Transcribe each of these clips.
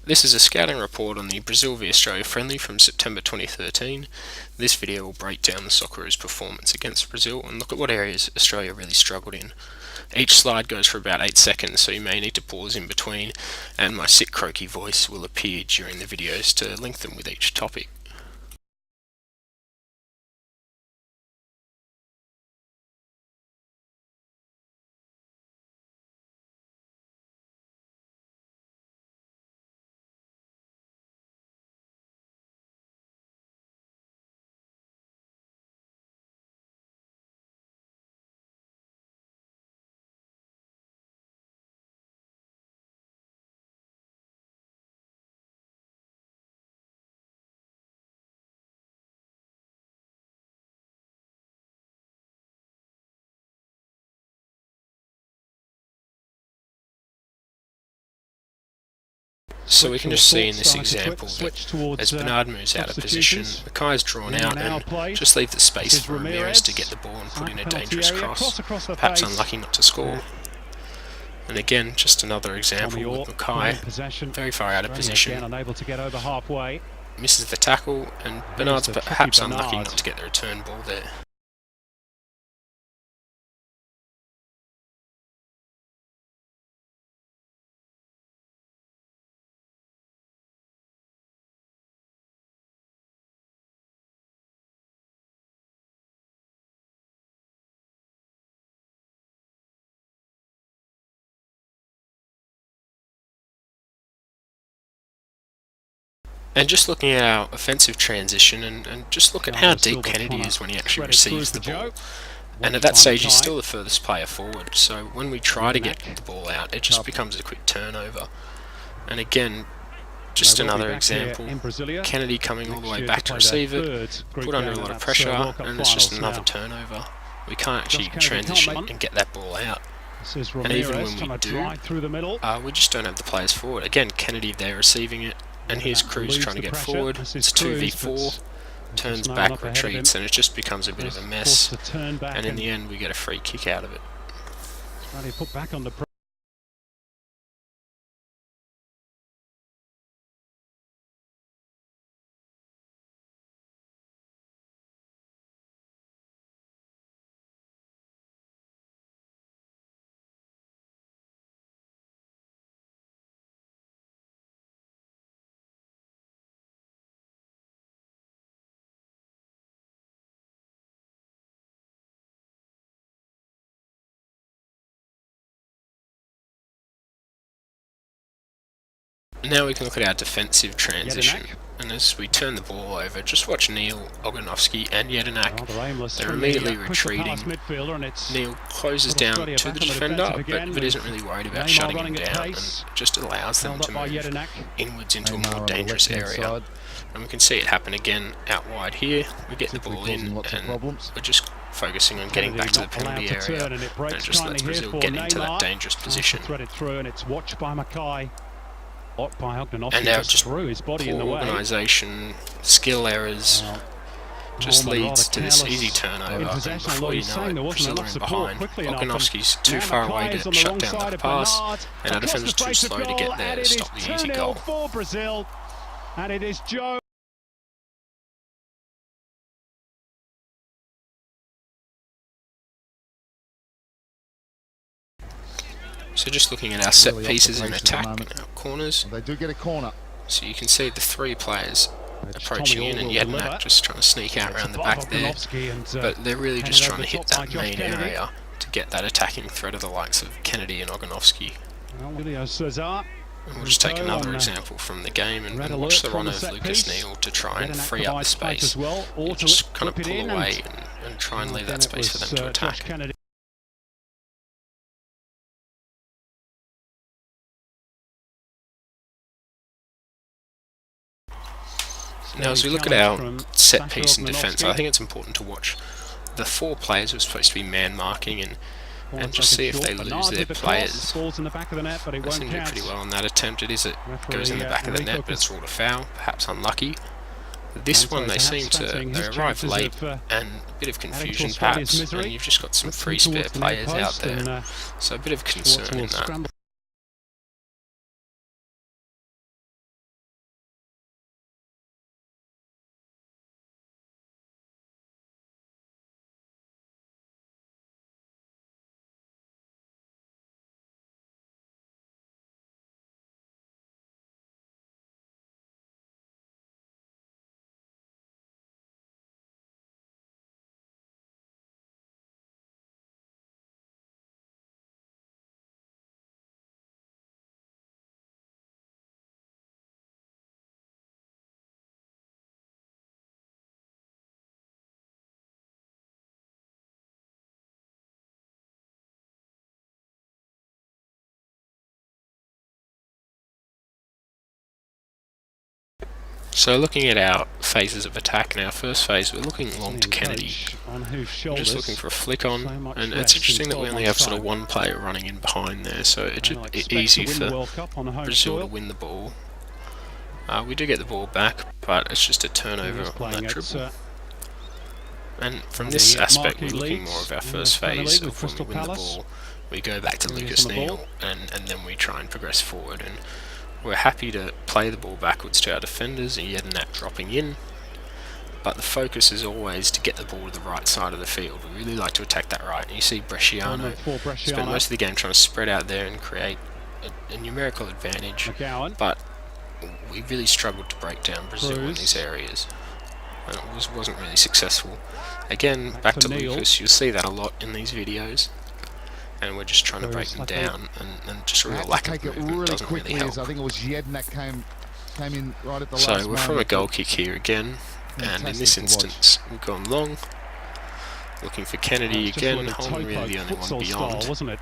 This is a scouting report on the Brazil v Australia friendly from September 2013. This video will break down the Socceroos' performance against Brazil and look at what areas Australia really struggled in. Each slide goes for about 8 seconds, so you may need to pause in between, and my sick croaky voice will appear during the videos to link them with each topic. So we can just see in this example that as Bernard moves out of position, Mackay is drawn out and just leave the space for Ramirez to get the ball and put in a dangerous cross, perhaps unlucky not to score. And again, just another example with Mackay, very far out of position, misses the tackle, and Bernard's perhaps unlucky not to get the return ball there. And just looking at our offensive transition and just look at how deep Kennedy is when he actually receives the ball. And at that stage he's still the furthest player forward, so when we try to get the ball out it just becomes a quick turnover. And again, just another example, Kennedy coming all the way back to receive it, put under a lot of pressure, and it's just another turnover. We can't actually transition and get that ball out. And even when we do, we just don't have the players forward. Again, Kennedy there receiving it, and here's Cruz trying to get forward. It's 2v4, turns back, retreats, and it just becomes a bit of a mess. And in the end, we get a free kick out of it. Now we can look at our defensive transition, and as we turn the ball over, just watch Neil, Oganovsky and Jedinak. They're immediately retreating. Neil closes down to the defender, but isn't really worried about shutting him down, and just allows them to move inwards into a more dangerous area. And we can see it happen again out wide here. We get the ball in, and we're just focusing on getting back to the penalty area, and it just lets Brazil get into that dangerous position. And now just poor organisation, skill errors, just leads to this easy turnover, and before you know it, Brazil are in behind. Oganovsky's too far away to shut down the pass, and our defender's too slow to get there to stop the easy goal. So just looking at our set pieces in attack and our corners, they do get a corner. So you can see the three players approaching in, and Jedinak just trying to sneak out around the back there, but they're really just trying to hit that main area to get that attacking threat of the likes of Kennedy and Oganovsky. And we'll just take another example from the game and watch the run of Lucas Neal to try and free up the space. You'll just kind of pull away and try and leave that space for them to attack. Now as we look at our set piece in defence, I think it's important to watch the four players who are supposed to be man marking and just see if they lose their players. They seem to do pretty well on that attempt. It goes in the back of the net, but it's ruled a foul, perhaps unlucky. This one they arrive late and a bit of confusion perhaps, and you've just got some free spare players out there, so a bit of concern in that. So looking at our phases of attack, in our first phase we're looking long to Kennedy. I'm just looking for a flick on, and it's interesting that we only have sort of one player running in behind there, so it's just easy for Brazil to win the ball. We do get the ball back, but it's just a turnover on that dribble. And from this aspect we're looking more of our first phase of when we win the ball, we go back to Lucas Neal, and then we try and progress forward. And we're happy to play the ball backwards to our defenders and Yedinat dropping in, but the focus is always to get the ball to the right side of the field. We really like to attack that right. And you see Bresciano spend most of the game trying to spread out there and create a numerical advantage, but we really struggled to break down Brazil in these areas, and it wasn't really successful. Again, back to Lucas, you'll see that a lot in these videos, and we're just trying to break them down, and just a real lack of movement doesn't really help. I think it was Yedinat came in right at the so last we're from a goal kick here again, and in this instance we've gone long, looking for Kennedy again. Holman really the only one beyond, wasn't it?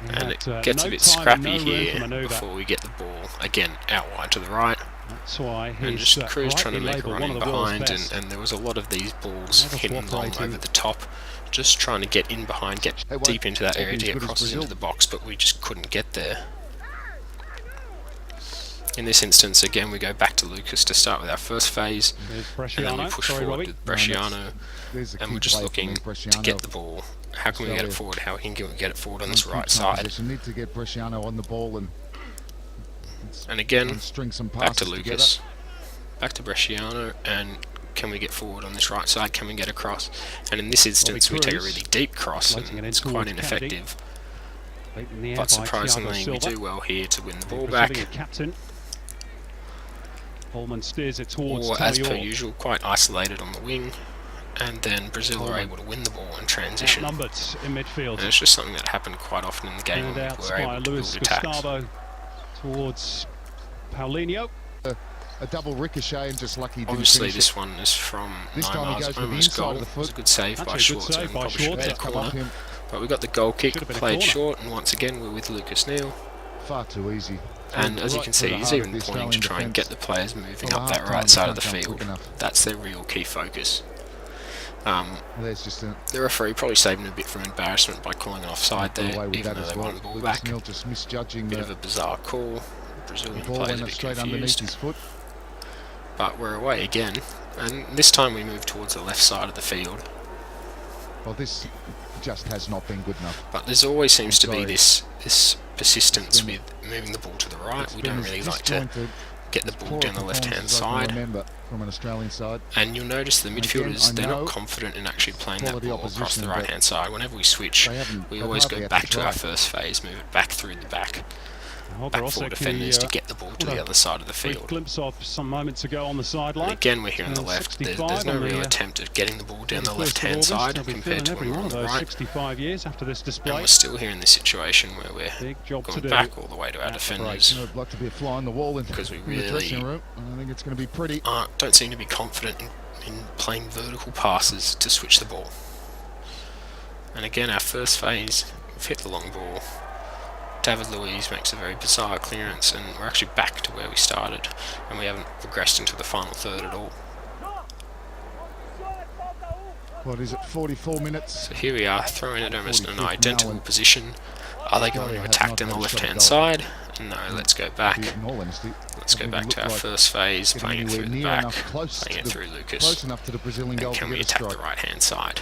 And it gets a bit scrappy here before we get the ball again out wide to the right. That's why and just Cruz trying to make a run in behind, and there was a lot of these balls hidden long over the top, just trying to get in behind, get deep into that area to get crosses into the box, but we just couldn't get there. In this instance, again, we go back to Lucas to start with our first phase, and then we push forward with Bresciano, and we're just looking to get the ball. How can we get it forward? How can we get it forward on this right side? Need to get Bresciano on the ball and again, back to Lucas, back to Bresciano, and can we get forward on this right side? Can we get across? And in this instance, we take a really deep cross, and it's quite ineffective. But surprisingly, we do well here to win the ball back. Or, as per usual, quite isolated on the wing, and then Brazil are able to win the ball in transition. And it's just something that happened quite often in the game when we were able to build attacks. Towards Paulinho. A double ricochet and just lucky. Obviously, this one is from Neymar's almost goal. It was a good save by Schwartz, and probably should have been a corner. But we got the goal kick, played short, and once again we're with Lucas Neal. Far too easy. And as you can see, he's even pointing to try and get the players moving up that right side of the field. That's their real key focus. The referee probably saved him a bit from embarrassment by calling an offside there, even though they won the ball back. Bit of a bizarre call. Brazilian players a bit confused. But we're away again, and this time we move towards the left side of the field. Well, this just has not been good enough. But there always seems to be this persistence with moving the ball to the right. We don't really like to get the ball down the left-hand side. From an Australian side. And you'll notice the midfielders, they're not confident in actually playing that ball across the right-hand side. Whenever we switch, we always go back to our first phase, move it back through the back four defenders to get the ball to the other side of the field. Glimpse of some moments ago on the sideline. And again, we're here on the left. There's no real attempt at getting the ball down the left-hand side compared to when we're on the right. 65 years after this display. And we're still here in this situation where we're going back all the way to our defenders, because we really don't seem to be confident in playing vertical passes to switch the ball. And again, our first phase, we've hit the long ball. David Luiz makes a very bizarre clearance, and we're actually back to where we started, and we haven't progressed into the final third at all. What is it, 44 minutes? So here we are, throwing it almost in an identical position. Are they going to attack down the left-hand side? No, let's go back. Let's go back to our first phase, playing it through the back, playing it through Lucas. And can we attack the right-hand side?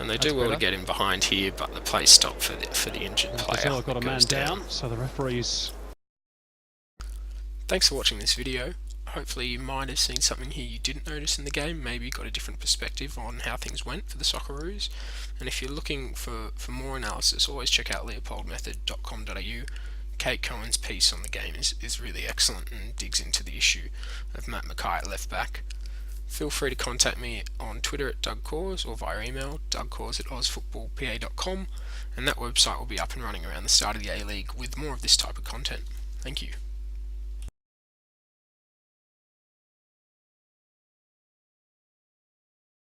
And they do well to get in behind here, but the play stopped for the injured player. Got a man down, so the referees. Thanks for watching this video. Hopefully you might have seen something here you didn't notice in the game, maybe you got a different perspective on how things went for the Socceroos. And if you're looking for more analysis, always check out leopoldmethod.com.au. Kate Cohen's piece on the game is really excellent and digs into the issue of Matt Mackay at left back. Feel free to contact me on Twitter at Doug Cause or via email, dougcause@ozfootballpa.com, and that website will be up and running around the start of the A-League with more of this type of content. Thank you.